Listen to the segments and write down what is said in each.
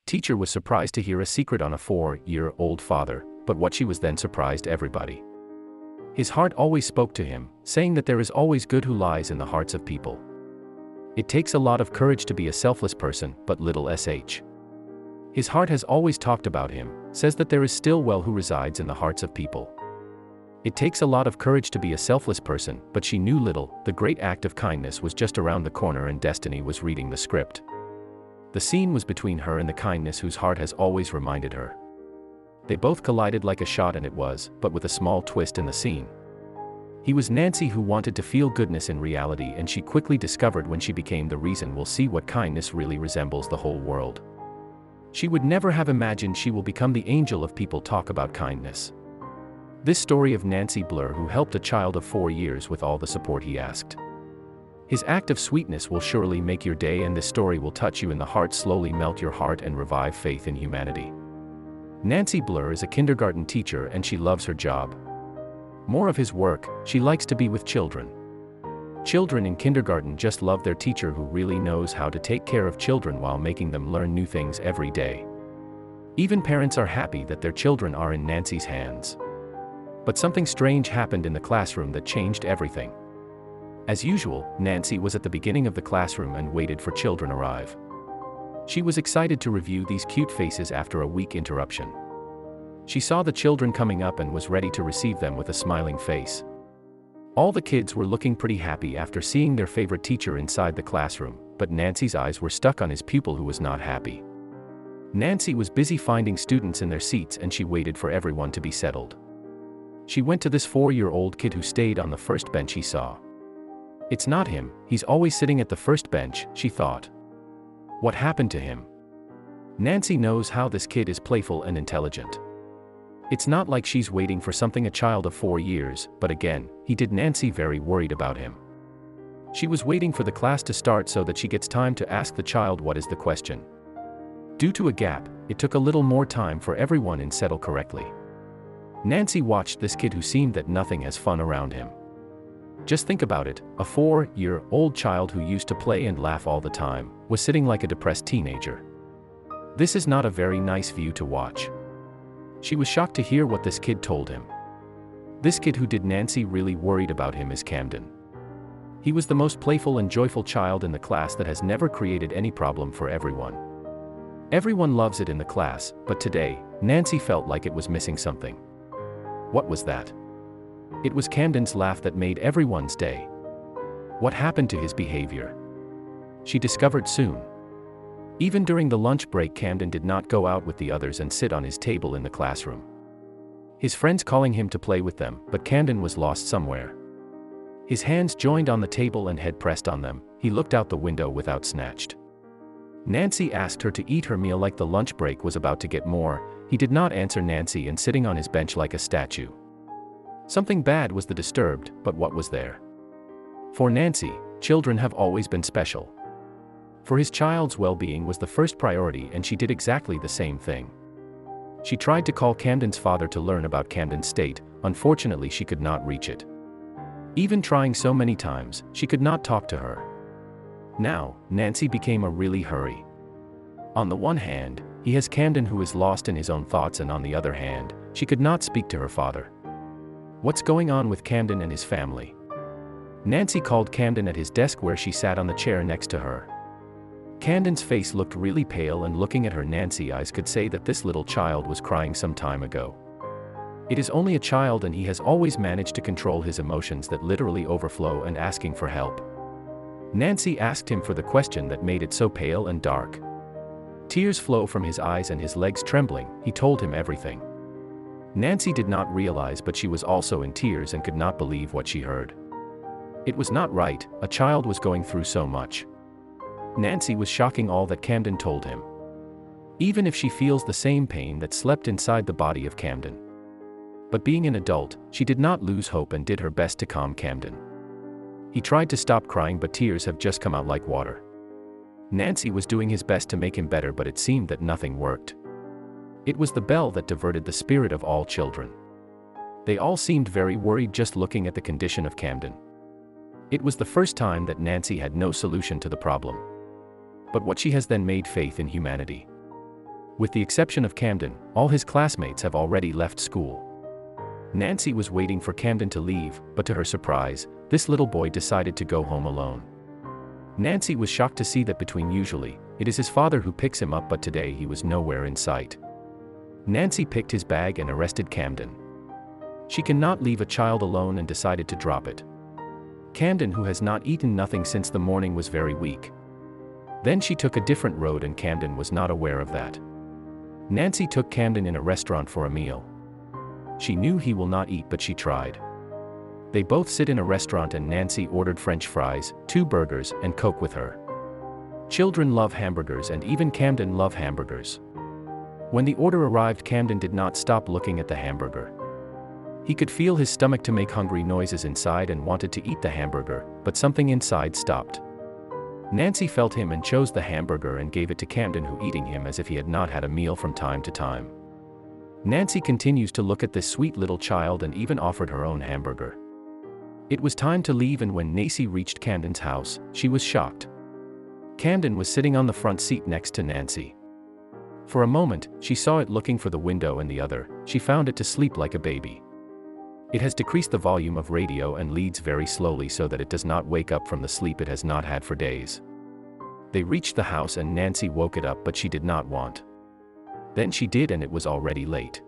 teacher was surprised to hear a secret on a 4-year-old father, but what she was then surprised everybody. His heart always spoke to him, saying that there is always good who lies in the hearts of people. It takes a lot of courage to be a selfless person, but little sh. His heart has always talked about him, says that there is still well who resides in the hearts of people. It takes a lot of courage to be a selfless person, but she knew little, the great act of kindness was just around the corner and destiny was reading the script. The scene was between her and the kindness whose heart has always reminded her. They both collided like a shot and it was, but with a small twist in the scene. He was Nancy who wanted to feel goodness in reality, and she quickly discovered when she became the reason we'll see what kindness really resembles the whole world. She would never have imagined she will become the angel of people talk about kindness. This story of Nancy Blur who helped a child of 4 years with all the support he asked. His act of sweetness will surely make your day, and this story will touch you in the heart, slowly melt your heart and revive faith in humanity. Nancy Blur is a kindergarten teacher and she loves her job. More of his work, she likes to be with children. Children in kindergarten just love their teacher who really knows how to take care of children while making them learn new things every day. Even parents are happy that their children are in Nancy's hands. But something strange happened in the classroom that changed everything. As usual, Nancy was at the beginning of the classroom and waited for children arrive. She was excited to review these cute faces after a week interruption. She saw the children coming up and was ready to receive them with a smiling face. All the kids were looking pretty happy after seeing their favorite teacher inside the classroom, but Nancy's eyes were stuck on his pupil who was not happy. Nancy was busy finding students in their seats and she waited for everyone to be settled. She went to this 4-year-old kid who stayed on the first bench he saw. It's not him, he's always sitting at the first bench, she thought. What happened to him? Nancy knows how this kid is playful and intelligent. It's not like she's waiting for something a child of 4 years, but again, he did Nancy very worried about him. She was waiting for the class to start so that she gets time to ask the child what is the question. Due to a gap, it took a little more time for everyone to settle correctly. Nancy watched this kid who seemed that nothing has fun around him. Just think about it, a 4-year-old child who used to play and laugh all the time, was sitting like a depressed teenager. This is not a very nice view to watch. She was shocked to hear what this kid told him. This kid who did Nancy really worried about him is Camden. He was the most playful and joyful child in the class that has never created any problem for everyone. Everyone loves it in the class, but today, Nancy felt like it was missing something. What was that? It was Camden's laugh that made everyone's day. What happened to his behavior? She discovered soon. Even during the lunch break, Camden did not go out with the others and sit on his table in the classroom. His friends calling him to play with them, but Camden was lost somewhere. His hands joined on the table and head pressed on them, he looked out the window without snatched. Nancy asked her to eat her meal like the lunch break was about to get more, he did not answer Nancy and sitting on his bench like a statue. Something bad was the disturbed, but what was there? For Nancy, children have always been special. For his child's well-being was the first priority and she did exactly the same thing. She tried to call Camden's father to learn about Camden's state, unfortunately she could not reach it. Even trying so many times, she could not talk to her. Now, Nancy became a really hurry. On the one hand, he has Camden who is lost in his own thoughts, and on the other hand, she could not speak to her father. What's going on with Camden and his family? Nancy called Camden at his desk where she sat on the chair next to her. Camden's face looked really pale, and looking at her, Nancy's eyes could say that this little child was crying some time ago. It is only a child and he has always managed to control his emotions that literally overflow and asking for help. Nancy asked him for the question that made it so pale and dark. Tears flow from his eyes and his legs trembling, he told him everything. Nancy did not realize, but she was also in tears and could not believe what she heard. It was not right, a child was going through so much. Nancy was shocking all that Camden told him. Even if she feels the same pain that slept inside the body of Camden. But being an adult, she did not lose hope and did her best to calm Camden. He tried to stop crying, but tears have just come out like water. Nancy was doing his best to make him better, but it seemed that nothing worked. It was the bell that diverted the spirit of all children. They all seemed very worried just looking at the condition of Camden. It was the first time that Nancy had no solution to the problem. But what she has then made faith in humanity. With the exception of Camden, all his classmates have already left school. Nancy was waiting for Camden to leave, but to her surprise, this little boy decided to go home alone. Nancy was shocked to see that usually, it is his father who picks him up, but today he was nowhere in sight. Nancy picked his bag and arrested Camden. She cannot leave a child alone and decided to drop it. Camden, who has not eaten nothing since the morning, was very weak. Then she took a different road and Camden was not aware of that. Nancy took Camden in a restaurant for a meal. She knew he will not eat, but she tried. They both sit in a restaurant and Nancy ordered French fries, 2 burgers, and Coke with her. Children love hamburgers and even Camden loved hamburgers. When the order arrived, Camden did not stop looking at the hamburger. He could feel his stomach to make hungry noises inside and wanted to eat the hamburger, but something inside stopped. Nancy felt him and chose the hamburger and gave it to Camden, who eating him as if he had not had a meal from time to time. Nancy continues to look at this sweet little child and even offered her own hamburger. It was time to leave, and when Nancy reached Camden's house, she was shocked. Camden was sitting on the front seat next to Nancy. For a moment, she saw it looking for the window, and the other, she found it to sleep like a baby. It has decreased the volume of radio and leads very slowly so that it does not wake up from the sleep it has not had for days. They reached the house and Nancy woke it up, but she did not want. Then she did, and it was already late.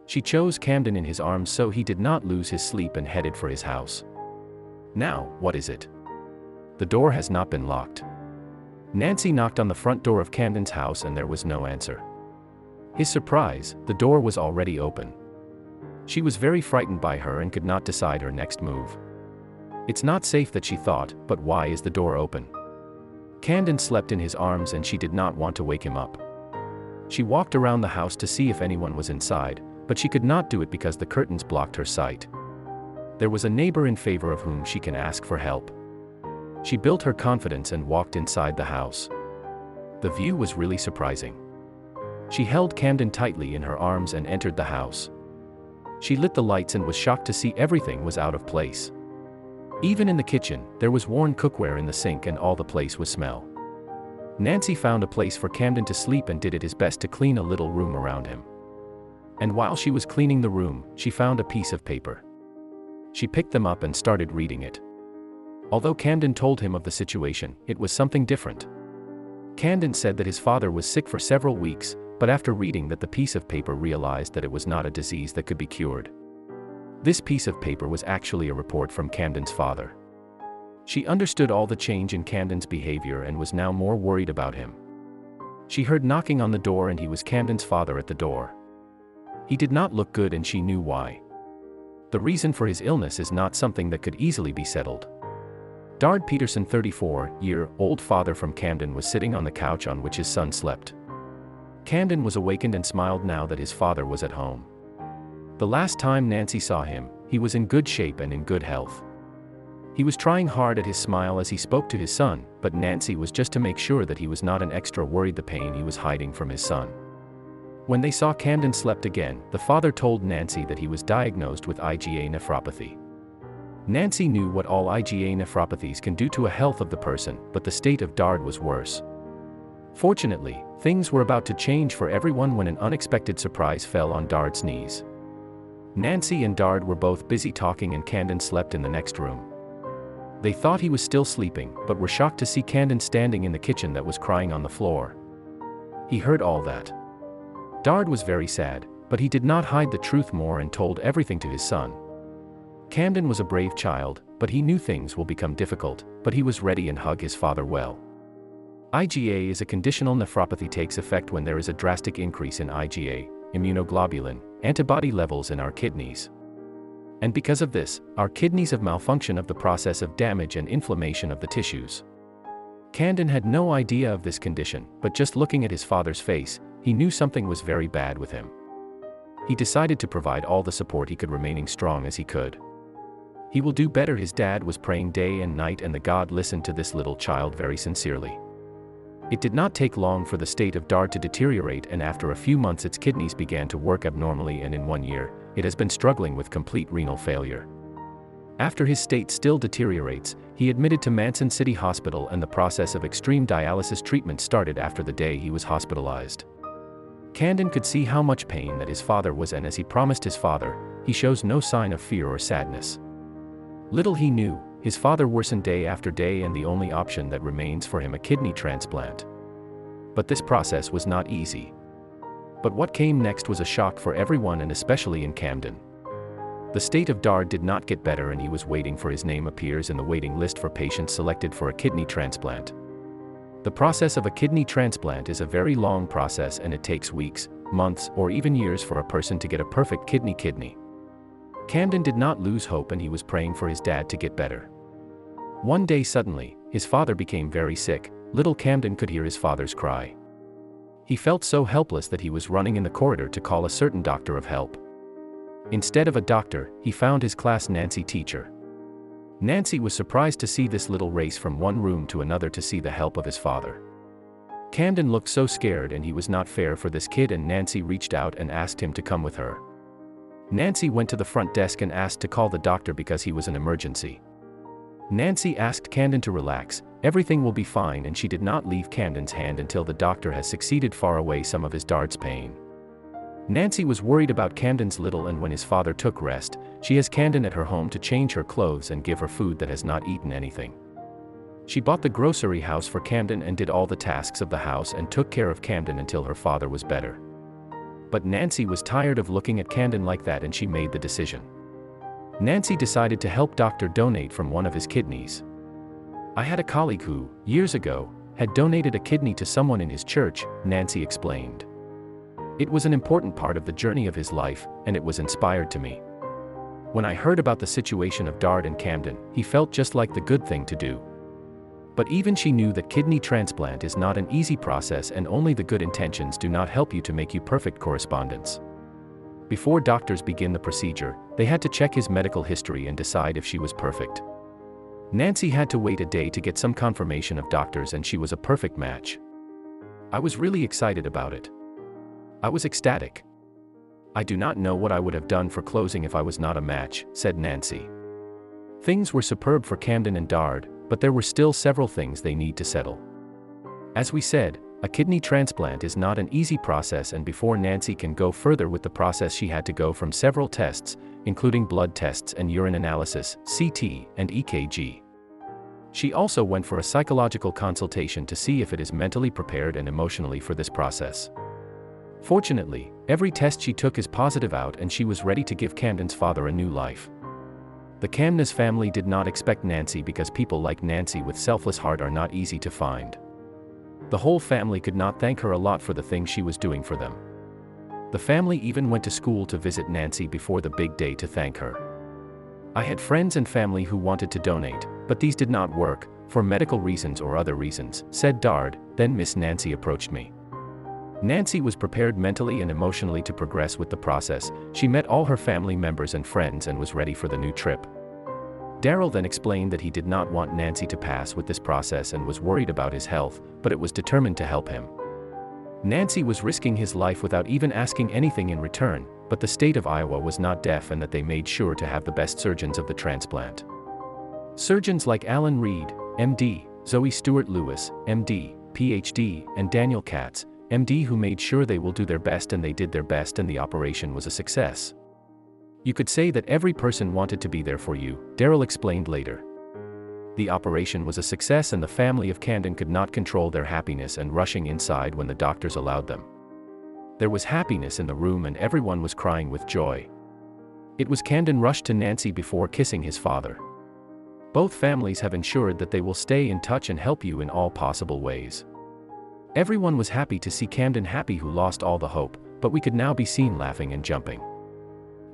She chose Camden in his arms so he did not lose his sleep and headed for his house. Now, what is it? The door has not been locked. Nancy knocked on the front door of Camden's house and there was no answer. His surprise, the door was already open. She was very frightened by her and could not decide her next move. It's not safe, that she thought, but why is the door open? Camden slept in his arms and she did not want to wake him up. She walked around the house to see if anyone was inside, but she could not do it because the curtains blocked her sight. There was a neighbor in favor of whom she can ask for help. She built her confidence and walked inside the house. The view was really surprising. She held Camden tightly in her arms and entered the house. She lit the lights and was shocked to see everything was out of place. Even in the kitchen, there was worn cookware in the sink and all the place was smell. Nancy found a place for Camden to sleep and did his best to clean a little room around him. And while she was cleaning the room, she found a piece of paper. She picked them up and started reading it. Although Camden told him of the situation, it was something different. Camden said that his father was sick for several weeks, but after reading that the piece of paper realized that it was not a disease that could be cured. This piece of paper was actually a report from Camden's father. She understood all the change in Camden's behavior and was now more worried about him. She heard knocking on the door and he was Camden's father at the door. He did not look good and she knew why. The reason for his illness is not something that could easily be settled. Dard Peterson, 34-year-old father from Camden, was sitting on the couch on which his son slept. Camden was awakened and smiled now that his father was at home. The last time Nancy saw him, he was in good shape and in good health. He was trying hard at his smile as he spoke to his son, but Nancy was just to make sure that he was not an extra worried the pain he was hiding from his son. When they saw Camden slept again, the father told Nancy that he was diagnosed with IgA nephropathy. Nancy knew what all IgA nephropathies can do to a health of the person, but the state of Dard was worse. Fortunately, things were about to change for everyone when an unexpected surprise fell on Dard's knees. Nancy and Dard were both busy talking and Camden slept in the next room. They thought he was still sleeping, but were shocked to see Camden standing in the kitchen that was crying on the floor. He heard all that. Dard was very sad, but he did not hide the truth more and told everything to his son. Camden was a brave child, but he knew things will become difficult, but he was ready and hugged his father well. IgA is a conditional nephropathy, takes effect when there is a drastic increase in IgA, immunoglobulin, antibody levels in our kidneys. And because of this, our kidneys have malfunction of the process of damage and inflammation of the tissues. Camden had no idea of this condition, but just looking at his father's face, he knew something was very bad with him. He decided to provide all the support he could, remaining strong as he could. He will do better. His dad was praying day and night and the God listened to this little child very sincerely. It did not take long for the state of Dard to deteriorate, and after a few months its kidneys began to work abnormally, and in 1 year, it has been struggling with complete renal failure. After his state still deteriorates, he admitted to Manson City Hospital and the process of extreme dialysis treatment started after the day he was hospitalized. Camden could see how much pain that his father was, and as he promised his father, he shows no sign of fear or sadness. Little he knew, his father worsened day after day, and the only option that remains for him a kidney transplant. But this process was not easy. But what came next was a shock for everyone, and especially in Camden. The state of Dard did not get better, and he was waiting for his name appears in the waiting list for patients selected for a kidney transplant. The process of a kidney transplant is a very long process, and it takes weeks, months, or even years for a person to get a perfect kidney. Camden did not lose hope, and he was praying for his dad to get better. One day suddenly, his father became very sick. Little Camden could hear his father's cry. He felt so helpless that he was running in the corridor to call a certain doctor of help. Instead of a doctor, he found his class Nancy teacher. Nancy was surprised to see this little race from one room to another to see the help of his father. Camden looked so scared, and he was not fair for this kid, and Nancy reached out and asked him to come with her. Nancy went to the front desk and asked to call the doctor because he was an emergency. Nancy asked Camden to relax, everything will be fine, and she did not leave Camden's hand until the doctor has succeeded far away some of his Dard's pain. Nancy was worried about Camden's little, and when his father took rest, she has Camden at her home to change her clothes and give her food that has not eaten anything. She bought the grocery house for Camden and did all the tasks of the house and took care of Camden until her father was better. But Nancy was tired of looking at Camden like that, and she made the decision. Nancy decided to help Doctor donate from one of his kidneys. I had a colleague who, years ago, had donated a kidney to someone in his church, Nancy explained. It was an important part of the journey of his life, and it was inspired to me. When I heard about the situation of Dard and Camden, he felt just like the good thing to do. But even she knew that kidney transplant is not an easy process, and only the good intentions do not help you to make you perfect correspondence. Before doctors begin the procedure, they had to check his medical history and decide if she was perfect. Nancy had to wait a day to get some confirmation of doctors, and she was a perfect match. I was really excited about it. I was ecstatic. I do not know what I would have done for closing if I was not a match, said Nancy. Things were superb for Camden and Dard, but there were still several things they need to settle. As we said, a kidney transplant is not an easy process, and before Nancy can go further with the process, she had to go from several tests, including blood tests and urine analysis, CT, and EKG. She also went for a psychological consultation to see if it is mentally prepared and emotionally for this process. Fortunately, every test she took is positive out, and she was ready to give Camden's father a new life. The Camden family did not expect Nancy because people like Nancy with selfless heart are not easy to find. The whole family could not thank her a lot for the things she was doing for them. The family even went to school to visit Nancy before the big day to thank her. I had friends and family who wanted to donate, but these did not work, for medical reasons or other reasons, said Dard. Then Miss Nancy approached me. Nancy was prepared mentally and emotionally to progress with the process. She met all her family members and friends and was ready for the new trip. Daryl then explained that he did not want Nancy to pass with this process and was worried about his health, but it was determined to help him. Nancy was risking his life without even asking anything in return, but the state of Iowa was not deaf, and that they made sure to have the best surgeons of the transplant. Surgeons like Alan Reed, MD, Zoe Stewart-Lewis, MD, PhD, and Daniel Katz, MD, who made sure they will do their best, and they did their best, and the operation was a success. You could say that every person wanted to be there for you, Daryl explained later. The operation was a success, and the family of Camden could not control their happiness and rushing inside when the doctors allowed them. There was happiness in the room, and everyone was crying with joy. It was Camden rushed to Nancy before kissing his father. Both families have ensured that they will stay in touch and help you in all possible ways. Everyone was happy to see Camden happy, who lost all the hope, but we could now be seen laughing and jumping.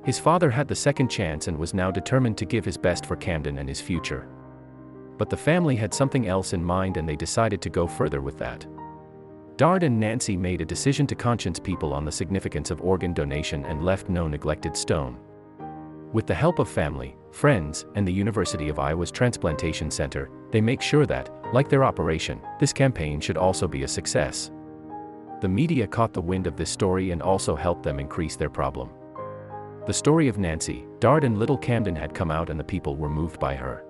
His father had the second chance and was now determined to give his best for Camden and his future. But the family had something else in mind, and they decided to go further with that. Dard and Nancy made a decision to conscience people on the significance of organ donation and left no neglected stone. With the help of family, friends, and the University of Iowa's Transplantation Center, they make sure that, like their operation, this campaign should also be a success. The media caught the wind of this story and also helped them increase their problem. The story of Nancy, Dard, and little Camden had come out, and the people were moved by her.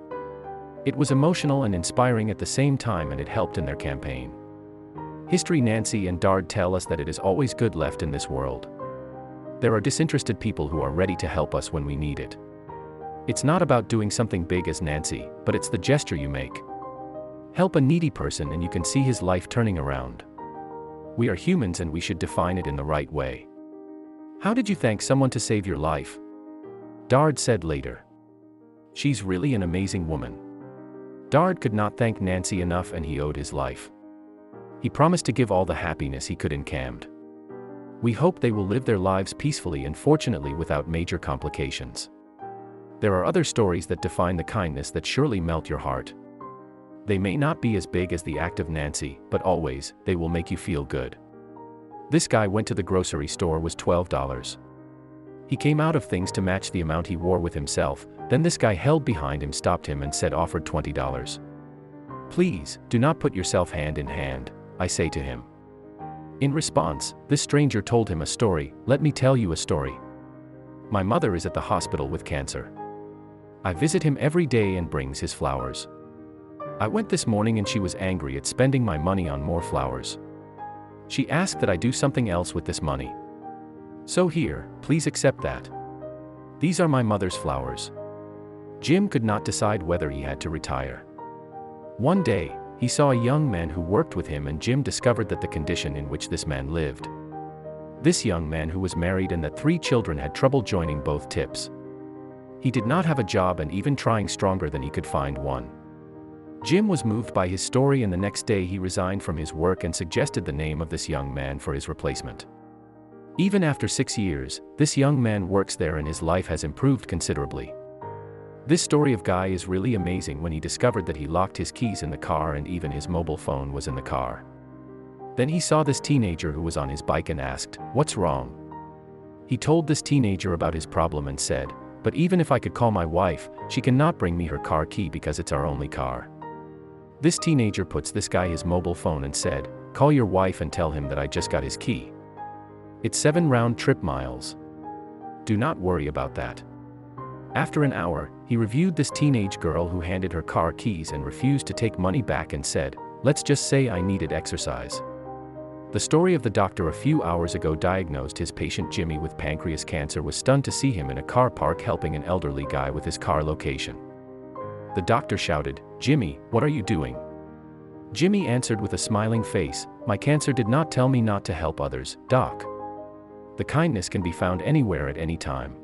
It was emotional and inspiring at the same time, and it helped in their campaign. History. Nancy and Dard tell us that it is always good left in this world. There are disinterested people who are ready to help us when we need it. It's not about doing something big as Nancy, but it's the gesture you make. Help a needy person and you can see his life turning around. We are humans and we should define it in the right way. How did you thank someone to save your life? Dard said later. She's really an amazing woman. Dard could not thank Nancy enough and he owed his life. He promised to give all the happiness he could in Camden. We hope they will live their lives peacefully and fortunately without major complications. There are other stories that define the kindness that surely melt your heart. They may not be as big as the act of Nancy, but always, they will make you feel good. This guy went to the grocery store was $12. He came out of things to match the amount he wore with himself, then this guy held behind him, stopped him and said offered $20. Please, do not put yourself hand in hand, I say to him. In response, this stranger told him a story. Let me tell you a story. My mother is at the hospital with cancer. I visit him every day and brings his flowers. I went this morning and she was angry at spending my money on more flowers. She asked that I do something else with this money. So here, please accept that. These are my mother's flowers. Jim could not decide whether he had to retire. One day, he saw a young man who worked with him and Jim discovered that the condition in which this man lived. This young man who was married and that 3 children had trouble joining both tips. He did not have a job and even trying stronger than he could find one. Jim was moved by his story and the next day he resigned from his work and suggested the name of this young man for his replacement. Even after 6 years, this young man works there and his life has improved considerably. This story of Guy is really amazing when he discovered that he locked his keys in the car and even his mobile phone was in the car. Then he saw this teenager who was on his bike and asked, "What's wrong?" He told this teenager about his problem and said, "But even if I could call my wife, she cannot bring me her car key because it's our only car." This teenager puts this guy his mobile phone and said, "Call your wife and tell him that I just got his key. It's 7 round-trip miles. Do not worry about that." After an hour, he reviewed this teenage girl who handed her car keys and refused to take money back and said, "Let's just say I needed exercise." The story of the doctor a few hours ago diagnosed his patient Jimmy with pancreas cancer was stunned to see him in a car park helping an elderly guy with his car location. The doctor shouted, "Jimmy, what are you doing?" Jimmy answered with a smiling face, "My cancer did not tell me not to help others, Doc." The kindness can be found anywhere at any time.